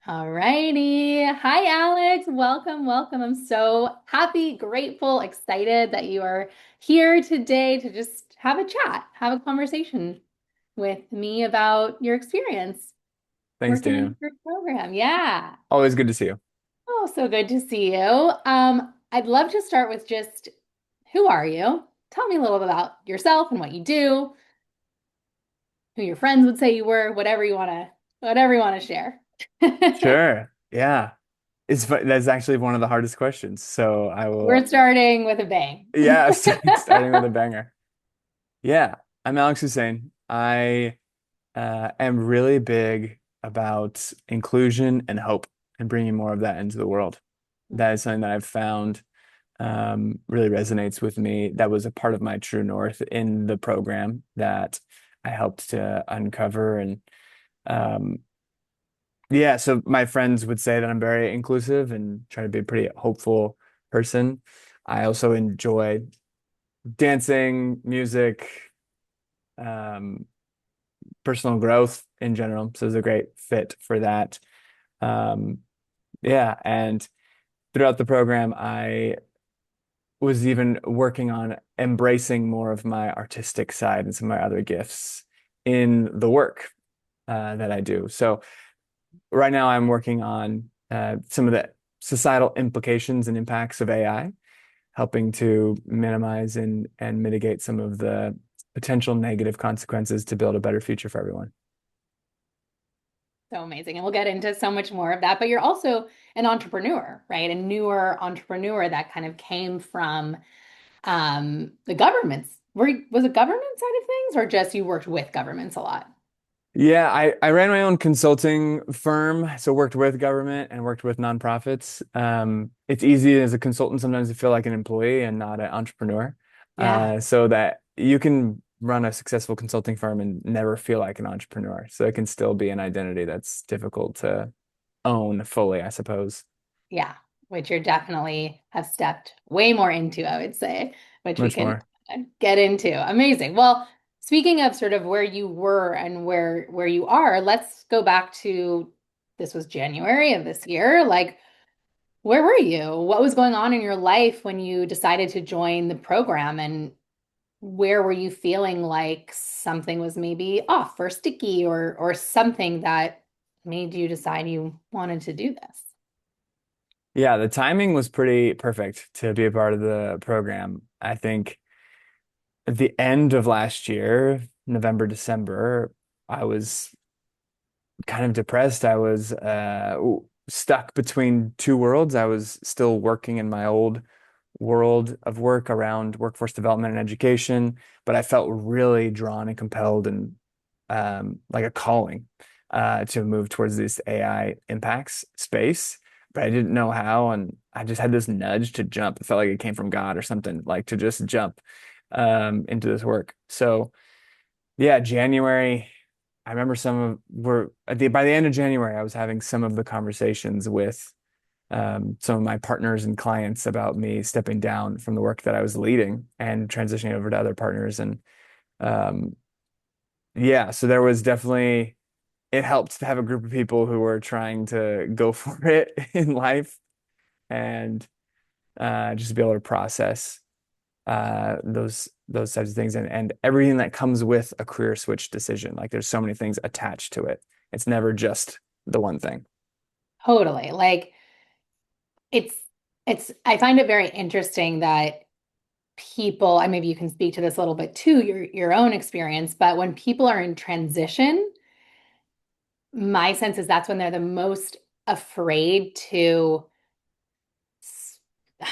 All righty. Hi, Alex. Welcome, welcome. I'm so happy, grateful, excited that you are here today to just have a chat, have a conversation with me about your experience Thanks, working in Daniel. your program. Yeah. Always good to see you. Oh, so good to see you. I'd love to start with just who are you? Tell me a little bit about yourself and what you do, who your friends would say you were, whatever you want to share. Sure. Yeah. That's actually one of the hardest questions. So I will, We're starting with a bang. yeah, starting with a banger. Yeah. I'm Alex Hussein. I am really big about inclusion and hope and bringing more of that into the world. That is something that I've found really resonates with me. That was a part of my true north in the program that I helped to uncover and um, yeah, so my friends would say that I'm very inclusive and try to be a pretty hopeful person. I also enjoy dancing, music, um, personal growth in general. So it's a great fit for that. Um, yeah, and throughout the program, I was even working on embracing more of my artistic side and some of my other gifts in the work that I do. So right now I'm working on some of the societal implications and impacts of AI, helping to minimize and mitigate some of the potential negative consequences to build a better future for everyone. So amazing. And we'll get into so much more of that. But you're also an entrepreneur, right? A newer entrepreneur that kind of came from the governments. Was it government side of things or just you worked with governments a lot? Yeah, I ran my own consulting firm, so worked with government and worked with nonprofits. It's easy as a consultant sometimes to feel like an employee and not an entrepreneur. Yeah. So that you can run a successful consulting firm and never feel like an entrepreneur. So it can still be an identity that's difficult to own fully, I suppose. Yeah. Which you're definitely have stepped way more into, I would say, which we Much can more. get into. Amazing. Well, speaking of sort of where you were and where you are, let's go back to this was January of this year. Like, where were you? What was going on in your life when you decided to join the program? And where were you feeling like something was maybe off or sticky or something that made you decide you wanted to do this? Yeah, the timing was pretty perfect to be a part of the program. I think at the end of last year, November, December, I was kind of depressed. I was stuck between two worlds. I was still working in my old world of work around workforce development and education, but I felt really drawn and compelled and like a calling to move towards this AI impacts space. But I didn't know how, and I just had this nudge to jump. It felt like it came from God or something, like to just jump into this work. So yeah, January. I remember some of were at the by the end of January, I was having some of the conversations with some of my partners and clients about me stepping down from the work that I was leading and transitioning over to other partners. And um, yeah, so there was definitely it helped to have a group of people who were trying to go for it in life and just be able to process those types of things and everything that comes with a career switch decision. Like there's so many things attached to it. It's never just the one thing. Totally. Like it's I find it very interesting that people, and maybe you can speak to this a little bit too, your own experience, but when people are in transition, my sense is that's when they're the most afraid to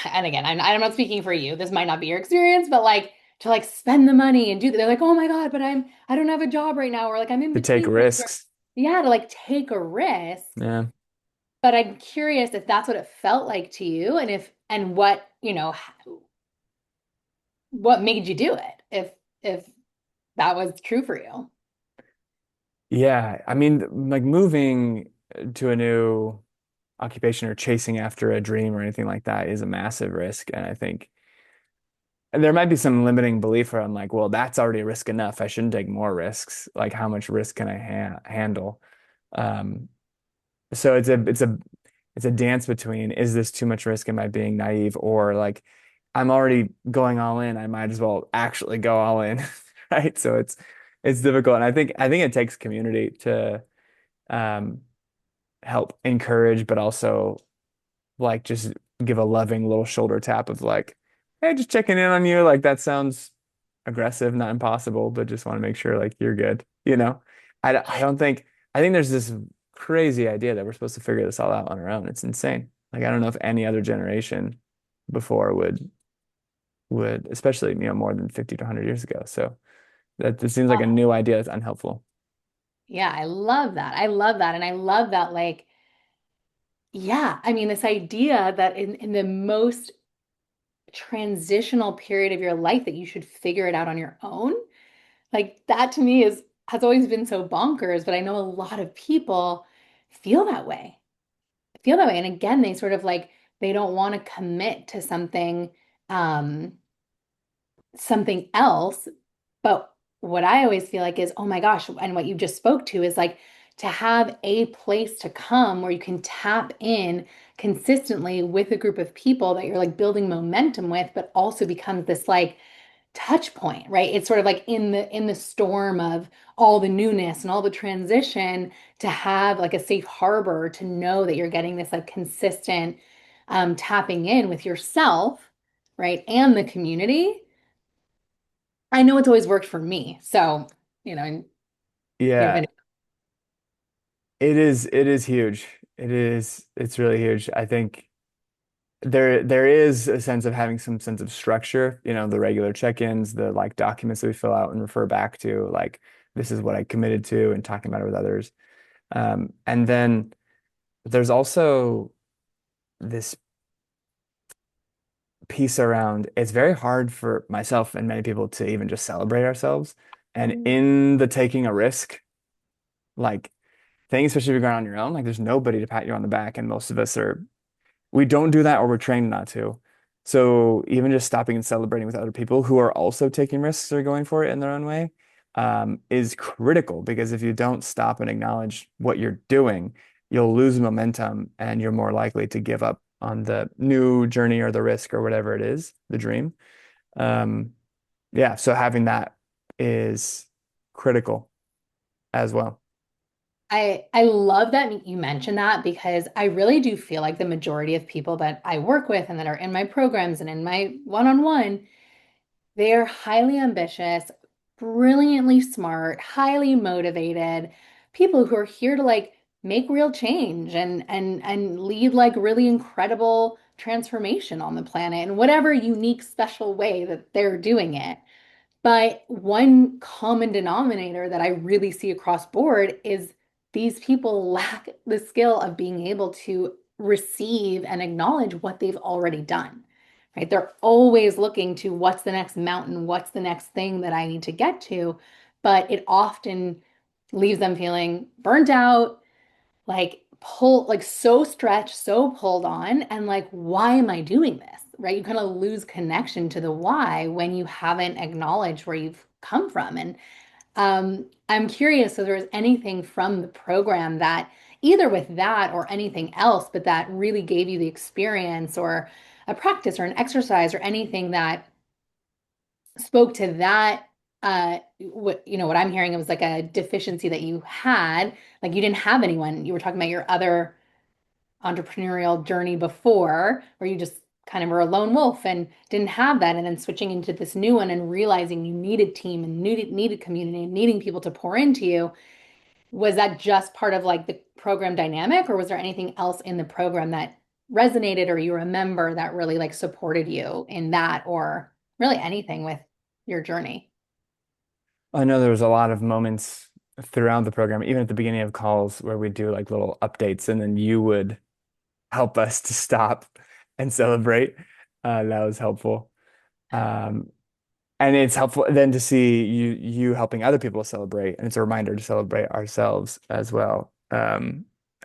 and again, I'm not speaking for you. This might not be your experience, but like to like spend the money and do that. They're like, oh my God, but I don't have a job right now, or like I'm in To take between things. Or, risks. yeah, to like take a risk. Yeah. But I'm curious if that's what it felt like to you and if and what, what made you do it, if that was true for you. Yeah. I mean, like moving to a new occupation or chasing after a dream or anything like that is a massive risk. And I think there might be some limiting belief where I'm like, well, that's already a risk enough. I shouldn't take more risks. Like, how much risk can I handle? Um, So it's a dance between, is this too much risk? Am I being naive? Or like, I'm already going all in. I might as well actually go all in. Right. So it's difficult. And I think it takes community to um help encourage, but also like just give a loving little shoulder tap of like, hey, just checking in on you. Like that sounds aggressive, not impossible, but just want to make sure like you're good. I don't think, I think there's this crazy idea that we're supposed to figure this all out on our own. It's insane. Like I don't know if any other generation before would, especially, more than 50 to 100 years ago. So that this seems like a Oh, new idea that's unhelpful. yeah, I love that. I love that. And I love that, like, yeah, I mean, this idea that in the most transitional period of your life that you should figure it out on your own. Like that to me is has always been so bonkers, but I know a lot of people feel that way. Feel that way. And again, they sort of like they don't want to commit to um something else. But what I always feel like is, oh my gosh, and what you just spoke to is like to have a place to come where you can tap in consistently with a group of people that you're like building momentum with, but also becomes this like touch point, right? It's sort of like in the storm of all the newness and all the transition to have like a safe harbor to know that you're getting this like consistent tapping in with yourself, right? And the community. I know it's always worked for me. So, you know, you're Yeah, gonna it is huge. It's really huge. I think there is a sense of having some sense of structure, the regular check-ins, the like documents that we fill out and refer back to, like this is what I committed to and talking about it with others. And then there's also this piece around it's very hard for myself and many people to even just celebrate ourselves. And in the taking a risk, like thing, especially if you're going on your own, like there's nobody to pat you on the back. And most of us we don't do that or we're trained not to. So even just stopping and celebrating with other people who are also taking risks or going for it in their own way, is critical because if you don't stop and acknowledge what you're doing, you'll lose momentum and you're more likely to give up on the new journey or the risk or whatever it is, the dream. Um, yeah, so having that is critical as well. I love that you mentioned that because I really do feel like the majority of people that I work with and that are in my programs and in my one-on-one, they are highly ambitious, brilliantly smart, highly motivated people who are here to like make real change and lead like really incredible transformation on the planet in whatever unique, special way that they're doing it. But one common denominator that I really see across board is these people lack the skill of being able to receive and acknowledge what they've already done, right? They're always looking to what's the next mountain, what's the next thing that I need to get to, but it often leaves them feeling burnt out, like pull like so stretched, so pulled on, and like, why am I doing this? Right? You kind of lose connection to the why when you haven't acknowledged where you've come from. And I'm curious if there was anything from the program that either with that or anything else, but that really gave you the experience or a practice or an exercise or anything that spoke to that what what I'm hearing it was like a deficiency that you had, like you didn't have anyone. You were talking about your other entrepreneurial journey before where you just kind of were a lone wolf and didn't have that, and then switching into this new one and realizing you needed team and needed community and needing people to pour into you. Was that just part of like the program dynamic, or was there anything else in the program that resonated or you remember that really like supported you in that, or really anything with your journey? I know there was a lot of moments throughout the program, even at the beginning of calls, where we'd do like little updates, and then you would help us to stop and celebrate. That was helpful. Um, and it's helpful then to see you helping other people celebrate, and it's a reminder to celebrate ourselves as well.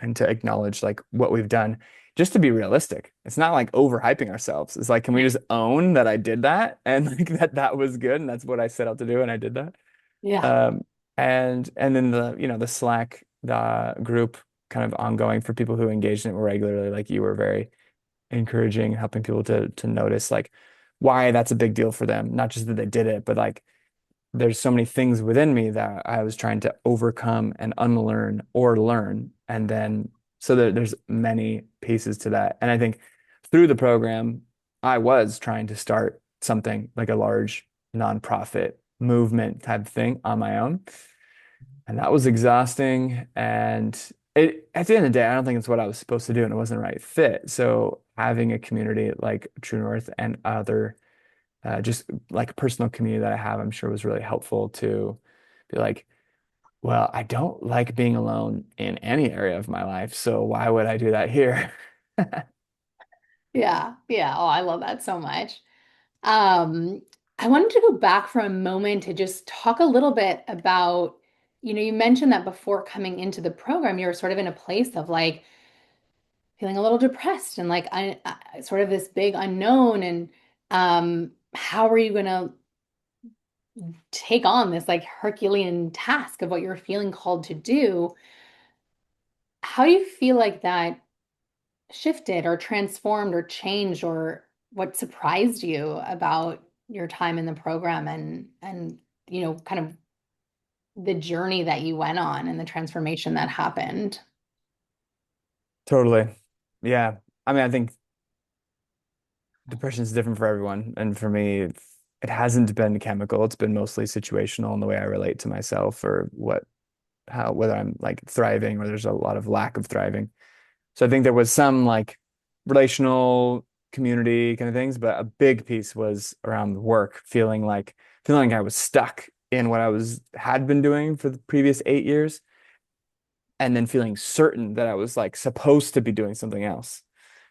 And to acknowledge like what we've done, just to be realistic. It's not like overhyping ourselves. It's like, can we just own that I did that and like that was good and that's what I set out to do and I did that. Yeah. Um, and then the Slack group kind of ongoing for people who engage in it regularly. Like you were very encouraging, helping people to notice like why that's a big deal for them. Not just that they did it, but like there's so many things within me that I was trying to overcome and unlearn or learn. And then so there's many pieces to that. And I think through the program, I was trying to start something like a large nonprofit movement type thing on my own. And that was exhausting. And at the end of the day, I don't think it's what I was supposed to do, and it wasn't the right fit. So having a community like True North and other just like personal community that I have, I'm sure was really helpful to be like, well, I don't like being alone in any area of my life, so why would I do that here? Yeah. Yeah. Oh, I love that so much. Um, I wanted to go back for a moment to just talk a little bit about, you mentioned that before coming into the program, you were sort of in a place of like feeling a little depressed and like sort of this big unknown. And how are you going to take on this like Herculean task of what you're feeling called to do? How do you feel like that shifted or transformed or changed, or what surprised you about your time in the program and kind of the journey that you went on and the transformation that happened? Totally. Yeah. I mean, I think depression is different for everyone. And for me, it hasn't been chemical. It's been mostly situational in the way I relate to myself or whether I'm like thriving or there's a lot of lack of thriving. So I think there was some like relational community kind of things, but a big piece was around work, feeling I was stuck in what had been doing for the previous 8 years, and then feeling certain that I was like supposed to be doing something else,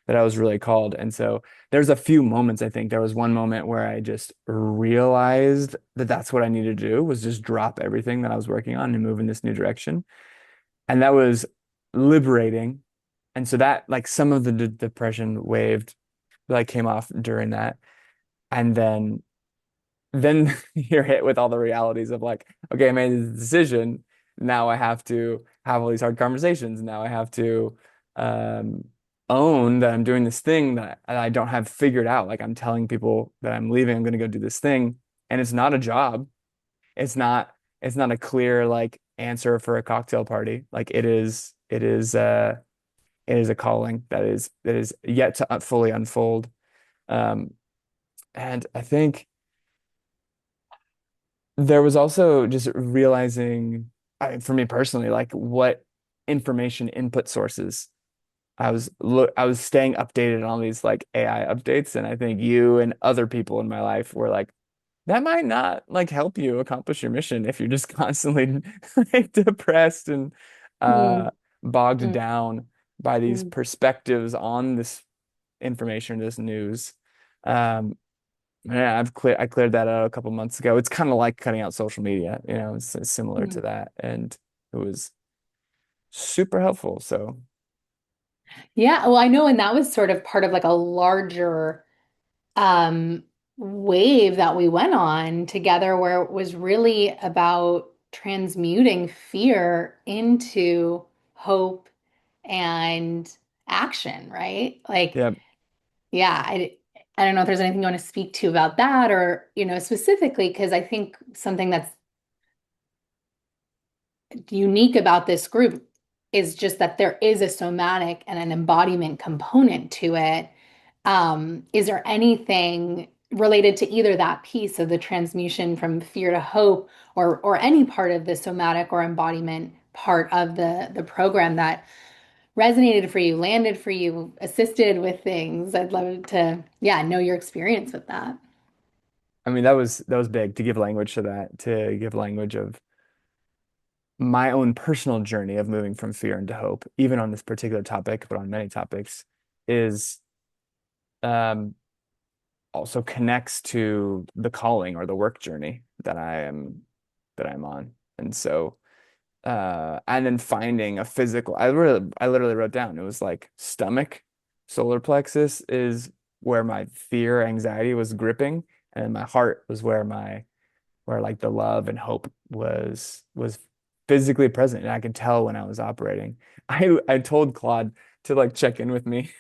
that I was really called. And so there's a few moments, I think there was one moment where I just realized that that's what I needed to do was just drop everything that I was working on and move in this new direction. And that was liberating. And so that like some of the depression waved like came off during that. And then you're hit with all the realities of like, okay, I made this decision. Now I have to have all these hard conversations. Now I have to um, own that I'm doing this thing that I don't have figured out. Like I'm telling people that I'm leaving, I'm going to go do this thing, and it's not a job. It's not. It's not a clear like answer for a cocktail party. Like it is. It is a calling that is yet to fully unfold. Um, and I think there was also just realizing, for me personally, like what information input sources I was staying updated on all these like AI updates, and I think you and other people in my life were like, that might not like help you accomplish your mission if you're just constantly like depressed and uh Mm, bogged mm, down by these mm. perspectives on this information, this news. Um, yeah, I cleared that out a couple months ago. It's kind of like cutting out social media, it's similar to Mm. that, and it was super helpful. So Yeah, well, I know, and that was sort of part of like a larger um wave that we went on together where it was really about transmuting fear into hope and action, right? Like, yeah, yeah, I don't know if there's anything you want to speak to about that or, specifically, because I think something that's unique about this group is just that there is a somatic and an embodiment component to it. Is there anything related to either that piece of the transmutation from fear to hope, or any part of the somatic or embodiment part of the program that resonated for you, landed for you, assisted with things? I'd love to, yeah, know your experience with that. I mean that was big to give language to that, to give language of my own personal journey of moving from fear into hope, even on this particular topic, but on many topics, is um also connects to the calling or the work journey that I'm on. And so and then finding a physical, I literally wrote down, it was like stomach, solar plexus is where my fear, anxiety was gripping, and my heart was where like the love and hope was physically present and I could tell when I was operating. I told Claude to like check in with me.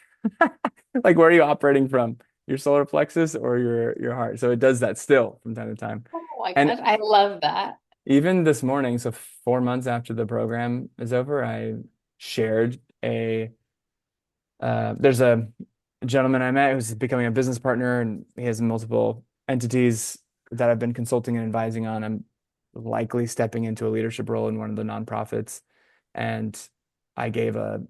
Like, where are you operating from? Your solar plexus or your heart? So it does that still from time to time. Oh my And gosh, I love that. even this morning, so 4 months after the program is over, I shared a there's a gentleman I met who's becoming a business partner, and he has multiple entities that I've been consulting and advising on. I'm likely stepping into a leadership role in one of the nonprofits. And I gave a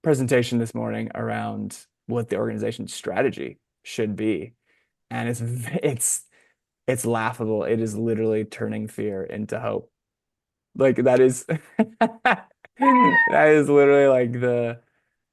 presentation this morning around what the organization's strategy should be. And it's laughable. It is literally turning fear into hope. Like that is that is literally like the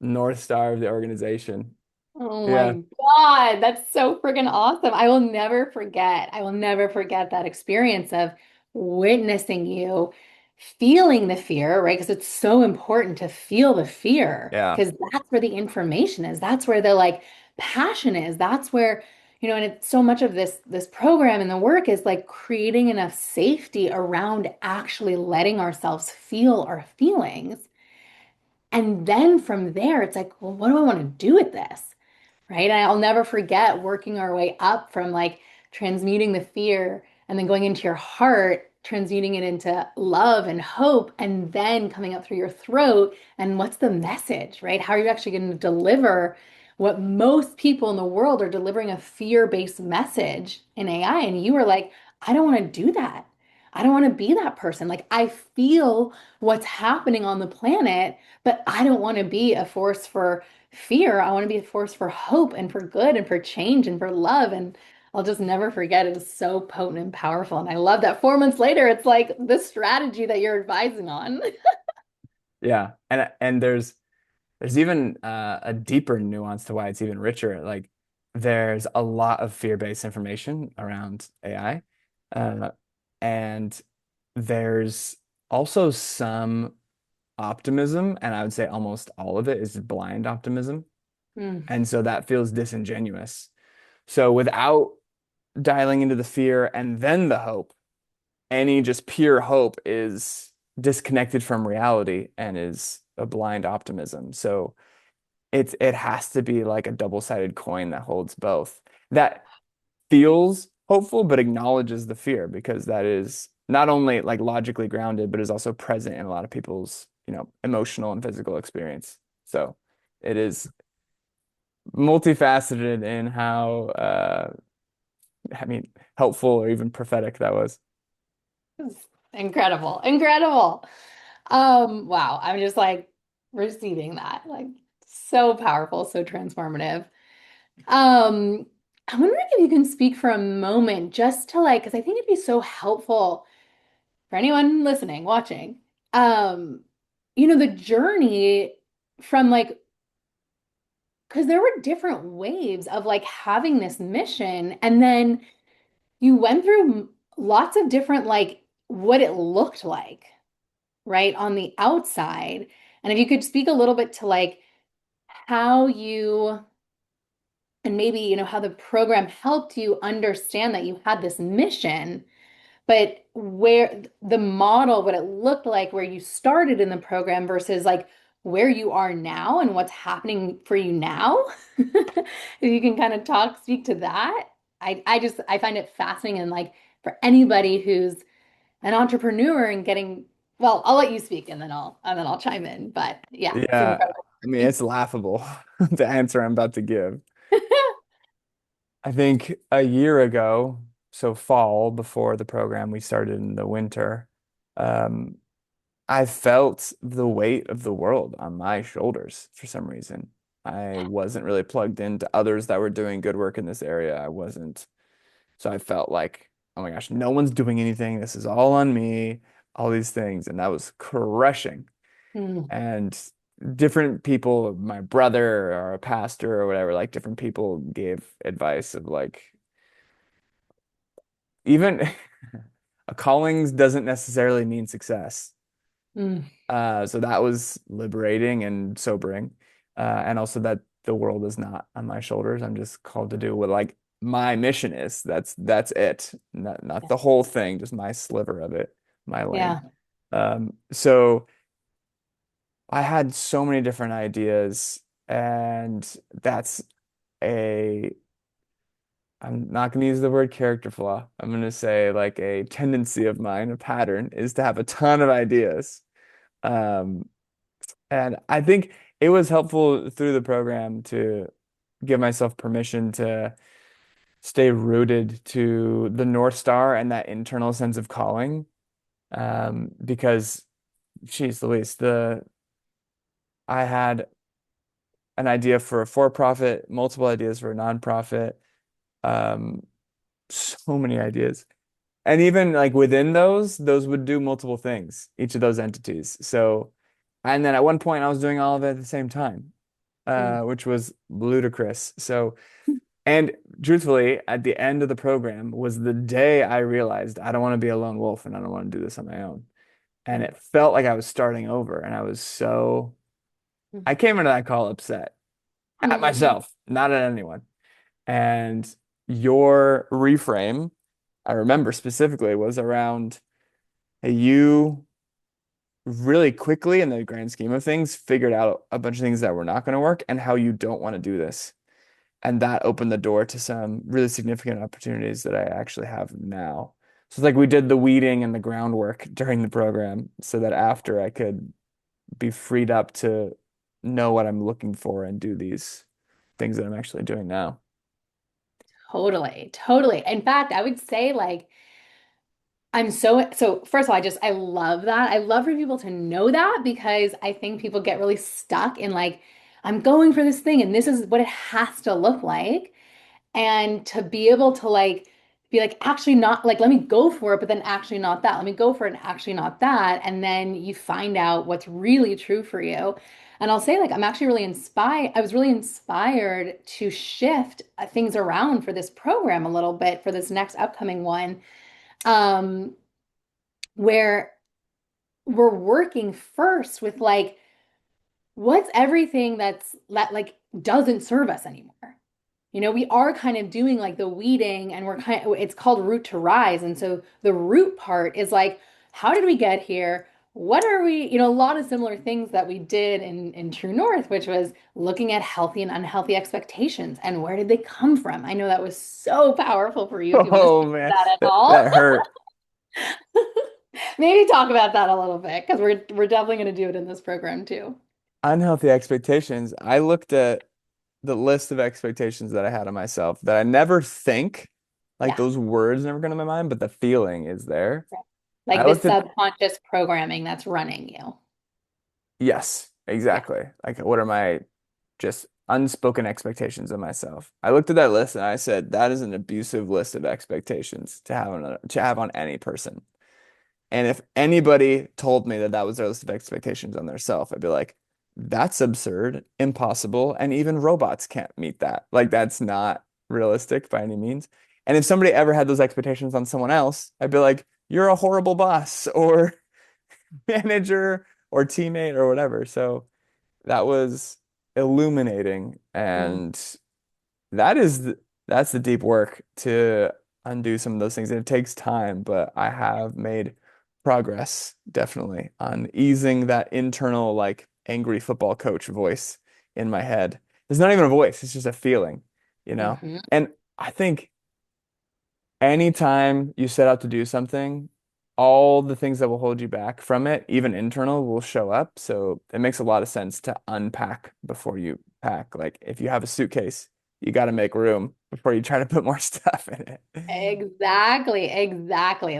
North Star of the organization. Oh my Yeah. God, that's so freaking awesome. I will never forget. I will never forget that experience of witnessing you feeling the fear, right? Because it's so important to feel the fear Yeah. because that's where the information is. That's where the like passion is. That's where, and it's so much of this program and the work is like creating enough safety around actually letting ourselves feel our feelings. And then from there, it's like, well, what do I want to do with this? Right? And I'll never forget working our way up from like transmuting the fear and then going into your heart, transmuting it into love and hope, and then coming up through your throat. And what's the message, right? How are you actually going to deliver what most people in the world are delivering a fear-based message in AI? And you were like, I don't want to do that. I don't want to be that person. Like, I feel what's happening on the planet, but I don't want to be a force for fear. I want to be a force for hope and for good and for change and for love. And I'll just never forget. It is so potent and powerful. And I love that 4 months later, it's like the strategy that you're advising on. Yeah. And there's even a deeper nuance to why it's even richer. Like there's a lot of fear-based information around AI. Uh, and there's also some optimism, and I would say almost all of it is blind optimism. Mm, And so that feels disingenuous. So without dialing into the fear and then the hope, any just pure hope is disconnected from reality and is a blind optimism. So it has to be like a double-sided coin that holds both. That feels hopeful, but acknowledges the fear because that is not only like logically grounded, but is also present in a lot of people's, emotional and physical experience. So it is multifaceted in how, I mean, helpful or even prophetic that was. incredible. Incredible. Wow. I'm just like receiving that. Like so powerful, so transformative. Um, I'm wondering if you can speak for a moment just to like, because I think it'd be so helpful for anyone listening, watching, um, the journey from like, because there were different waves of like having this mission, and then you went through lots of different, like, what it looked like, right, on the outside. And if you could speak a little bit to like how you, and maybe, how the program helped you understand that you had this mission. But where the model, what it looked like, where you started in the program versus like where you are now and what's happening for you now. If you can kind of speak to that. I find it fascinating and like for anybody who's an entrepreneur and getting, well, I'll let you speak and then I'll chime in. But yeah, it's Yeah, incredible. I mean, it's laughable the answer I'm about to give. I think a year ago, so fall before the program, we started in the winter. Um, I felt the weight of the world on my shoulders for some reason. I wasn't really plugged into others that were doing good work in this area. I wasn't. So I felt like, oh my gosh, no one's doing anything. This is all on me, all these things. And that was crushing. Mm, And different people, my brother or a pastor or whatever, like different people gave advice of like, even a callings doesn't necessarily mean success. mm, So that was liberating and sobering. And also that the world is not on my shoulders. I'm just called to do what like my mission is. That's it. Not yeah. the whole thing, just my sliver of it, my lane. Yeah. So I had so many different ideas, and that's a, I'm not going to use the word character flaw. I'm going to say like a tendency of mine, a pattern, is to have a ton of ideas. Um, and I think it was helpful through the program to give myself permission to stay rooted to the North Star and that internal sense of calling. Because, geez Louise, I had an idea for a for-profit, multiple ideas for a nonprofit, um, so many ideas. And even like within those would do multiple things, each of those entities. So, and then at one point I was doing all of it at the same time, Mm. which was ludicrous. So, and truthfully, at the end of the program was the day I realized I don't want to be a lone wolf and I don't want to do this on my own. And Mm. it felt like I was starting over, and I came into that call upset at Mm. myself, not at anyone. And your reframe, I remember specifically, was around, hey, you really quickly, in the grand scheme of things, figured out a bunch of things that were not going to work and how you don't want to do this. And that opened the door to some really significant opportunities that I actually have now. So it's like we did the weeding and the groundwork during the program so that after I could be freed up to know what I'm looking for and do these things that I'm actually doing now. Totally, totally. In fact, I would say like so first of all, I love that. I love for people to know that because I think people get really stuck in like, I'm going for this thing and this is what it has to look like. And to be able to like be like, actually not like, let me go for it, but then actually not that. Let me go for it and actually not that. And then you find out what's really true for you. And I'll say, like, I'm actually really inspired. I was really inspired to shift things around for this program a little bit for this next upcoming one. Um, where we're working first with like what's everything that like doesn't serve us anymore. You know, we are kind of doing like the weeding and it's called root to rise. And so the root part is like, how did we get here? What are we, a lot of similar things that we did in True North, which was looking at healthy and unhealthy expectations and where did they come from? I know that was so powerful for you if you want to Oh speak to man, that at all. that hurt. Maybe talk about that a little bit because we're definitely going to do it in this program too. Unhealthy expectations. I looked at the list of expectations that I had of myself that I never think, like Yeah. those words never come to my mind, but the feeling is there. I Like this looked at, subconscious programming that's running you. yes, Yeah. exactly. Like, what are my just unspoken expectations of myself? I looked at that list and I said, that is an abusive list of expectations to have on any person. And if anybody told me that that was their list of expectations on their self, I'd be like, that's absurd, impossible, and even robots can't meet that. Like, that's not realistic by any means. And if somebody ever had those expectations on someone else, I'd be like, you're a horrible boss or manager or teammate or whatever. So that was illuminating. Mm. And that is that's the deep work to undo some of those things. And it takes time, but I have made progress definitely on easing that internal like angry football coach voice in my head. It's not even a voice, it's just a feeling, you know? Hmm. And I think anytime you set out to do something, all the things that will hold you back from it, even internal, will show up. So it makes a lot of sense to unpack before you pack. Like if you have a suitcase, you got to make room before you try to put more stuff in it. Exactly, exactly.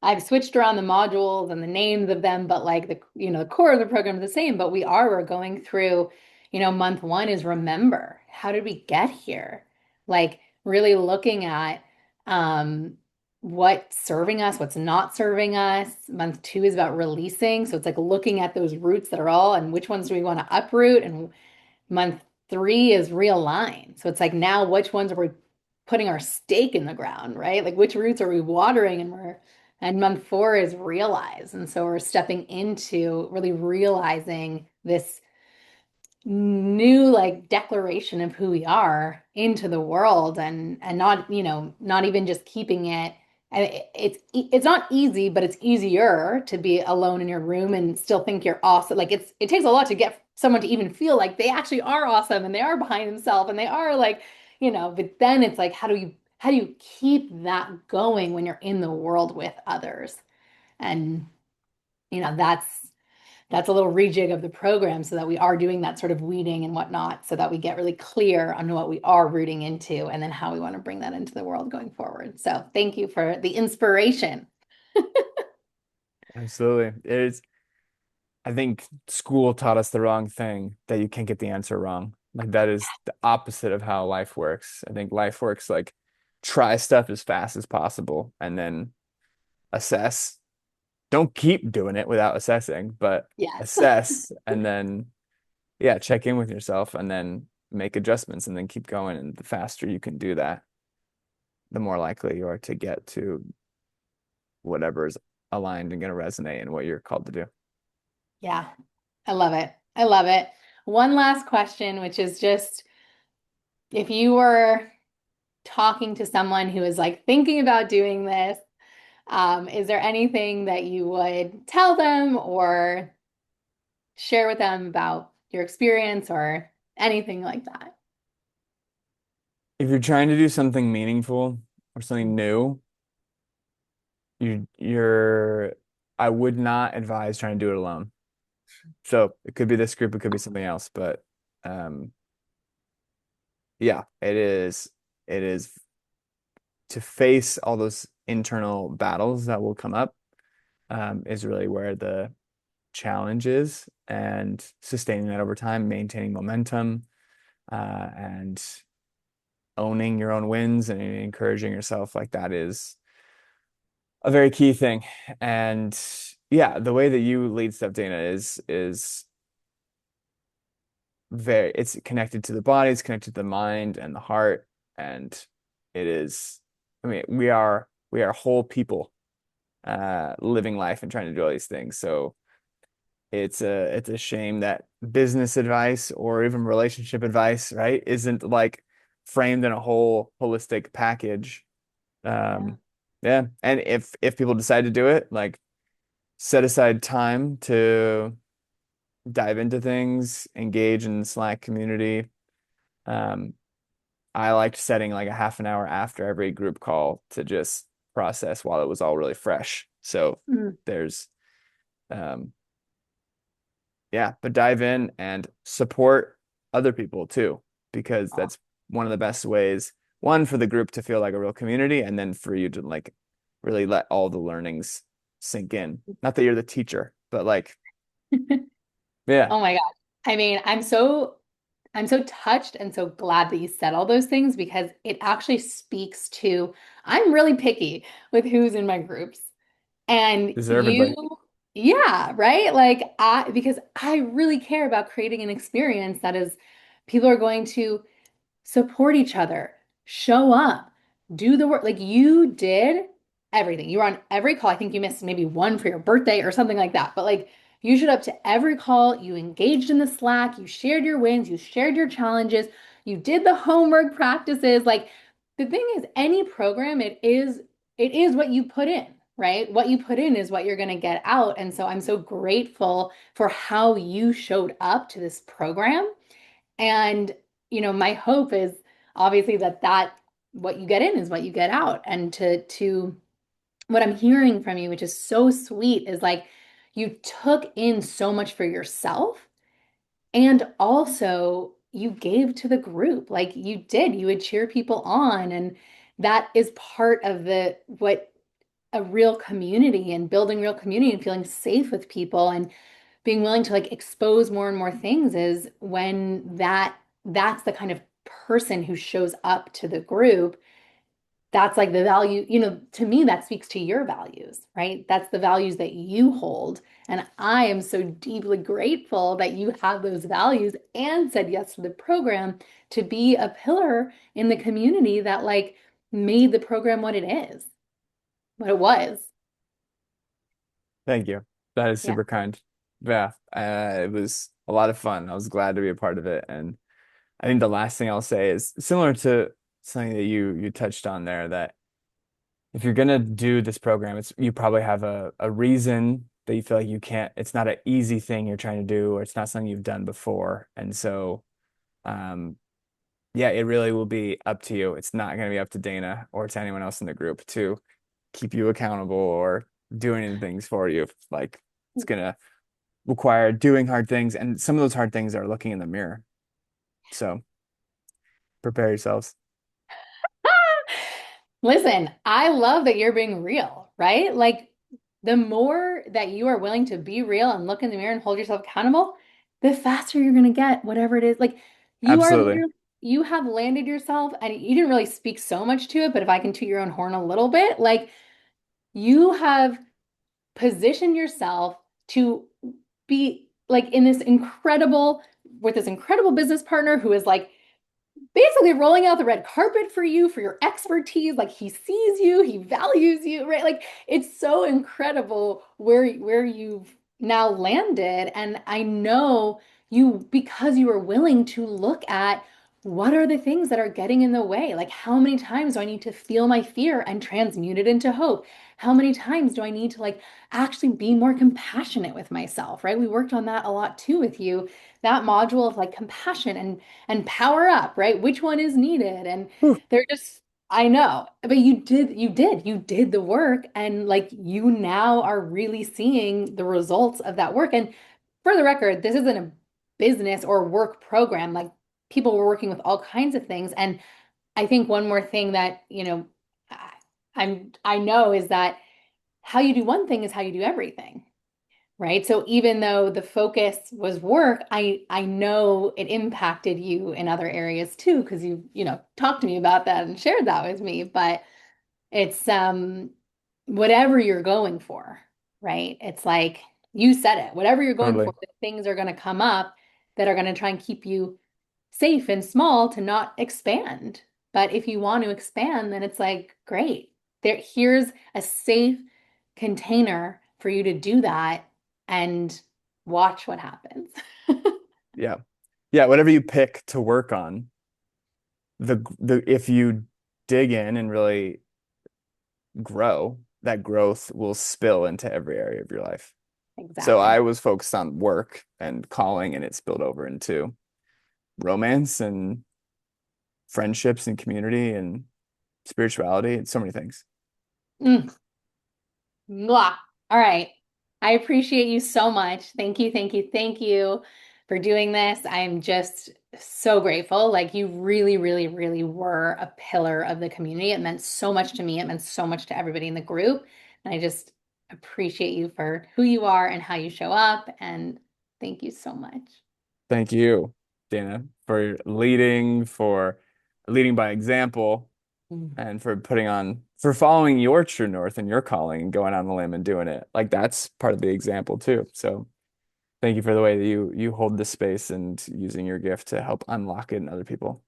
I've switched around the modules and the names of them, but like the core of the program is the same. But we're going through, month one is remember. How did we get here? Like really looking at um what's serving us, what's not serving us. Month two is about releasing. So it's like looking at those roots that are all and which ones do we want to uproot and month three is realign. So it's like now which ones are we putting our stake in the ground, right? Like which roots are we watering and month four is realize. And so we're stepping into really realizing this new like declaration of who we are into the world and not, not even just keeping it And it's not easy, but it's easier to be alone in your room and still think you're awesome. Like it takes a lot to get someone to even feel like they actually are awesome and they are behind themselves and they are like, but then it's like how do you keep that going when you're in the world with others? And that's a little rejig of the program so that we are doing that sort of weeding and whatnot so that we get really clear on what we are rooting into and then how we want to bring that into the world going forward. So thank you for the inspiration. Absolutely. I think school taught us the wrong thing, that you can't get the answer wrong. Like that is the opposite of how life works. I think life works like try stuff as fast as possible and then assess. Don't keep doing it without assessing, but Yes. assess and then yeah, check in with yourself and then make adjustments and then keep going. And the faster you can do that, the more likely you are to get to whatever's aligned and going to resonate in what you're called to do. Yeah. I love it. I love it. One last question, which is just if you were talking to someone who is like thinking about doing this, is there anything that you would tell them or share with them about your experience or anything like that? If you're trying to do something meaningful or something new, you're I would not advise trying to do it alone. So it could be this group, it could be something else, but um yeah, it is to face all those internal battles that will come up is really where the challenge is, and sustaining that over time, maintaining momentum, and owning your own wins and encouraging yourself, like that is a very key thing. And yeah, the way that you lead stuff, Dana, is very it's connected to the body, it's connected to the mind and the heart, and it is, I mean, we are whole people living life and trying to do all these things. So it's a shame that business advice or even relationship advice, right, isn't like framed in a whole holistic package. Yeah. Um, yeah. And if people decide to do it, like set aside time to dive into things, engage in the Slack community. Um, I liked setting like a half an hour after every group call to just process while it was all really fresh. So Mm. there's um yeah, but dive in and support other people too, because Oh. that's one of the best ways, one, for the group to feel like a real community, and then for you to like really let all the learnings sink in. Not that you're the teacher, but like, yeah, Oh my God. I mean, I'm so touched and so glad that you said all those things because it actually speaks to I'm really picky with who's in my groups. And deserve everybody. yeah, right? Like because I really care about creating an experience that is people are going to support each other, show up, do the work. Like you did everything. You were on every call. I think you missed maybe one for your birthday or something like that. But like you showed up to every call, you engaged in the Slack, you shared your wins, you shared your challenges, you did the homework practices. Like the thing is, any program, it is what you put in, right? What you put in is what you're going to get out. And so I'm so grateful for how you showed up to this program and, my hope is obviously that what you get in is what you get out. And to what I'm hearing from you, which is so sweet, is like you took in so much for yourself and also you gave to the group. Like you would cheer people on. And that is part of what a real community and building real community and feeling safe with people and being willing to like expose more and more things is when that's the kind of person who shows up to the group. That's like the value, to me, that speaks to your values, right? That's the values that you hold. And I am so deeply grateful that you have those values and said yes to the program to be a pillar in the community that like made the program what it is, what it was. Thank you. That is Yeah. super kind. Yeah, it was a lot of fun. I was glad to be a part of it. And I think the last thing I'll say is similar to something that you touched on there, that if you're gonna do this program, it's you probably have a reason that you feel like you can't, it's not an easy thing you're trying to do, or it's not something you've done before. And so um yeah, it really will be up to you. It's not gonna be up to Dana or to anyone else in the group to keep you accountable or do any things for you. Like it's gonna require doing hard things, and some of those hard things are looking in the mirror. So prepare yourselves. Listen, I love that you're being real, right? Like the more that you are willing to be real and look in the mirror and hold yourself accountable, the faster you're going to get whatever it is. Like you are Absolutely. literally, you have landed yourself, and you didn't really speak so much to it, but if I can toot your own horn a little bit, like you have positioned yourself to be like in this incredible, with this incredible business partner who is like basically rolling out the red carpet for you for your expertise. Like he sees you, he values you, right? Like it's so incredible where you've now landed. And I know you, because you are willing to look at what are the things that are getting in the way? Like how many times do I need to feel my fear and transmute it into hope? How many times do I need to like actually be more compassionate with myself, right? We worked on that a lot too with you, that module of like compassion and power up, right? Which one is needed? And Whew. they're just, I know, but you did the work, and like you now are really seeing the results of that work. And for the record, this isn't a business or work program. Like people were working with all kinds of things. And I think one more thing that, I know is that how you do one thing is how you do everything. Right. So even though the focus was work, I know it impacted you in other areas too, because you talked to me about that and shared that with me. But it's whatever you're going for, right? It's like you said it, whatever you're going for, Totally. the things are going to come up that are going to try and keep you safe and small to not expand. But if you want to expand, then it's like, great. Here's a safe container for you to do that and watch what happens. Yeah. Yeah, whatever you pick to work on, the if you dig in and really grow, that growth will spill into every area of your life. So Exactly. I was focused on work and calling, and it spilled over into romance and friendships and community and spirituality and so many things. Mm. Mwah. All right. I appreciate you so much. Thank you, thank you, thank you for doing this. I'm just so grateful. Like you really, really, really were a pillar of the community. It meant so much to me. It meant so much to everybody in the group. And I just appreciate you for who you are and how you show up. And thank you so much. Thank you, Dana, for leading by example Mm. and for following your true north and your calling and going on the limb and doing it. Like that's part of the example too. So thank you for the way that you hold this space and using your gift to help unlock it in other people.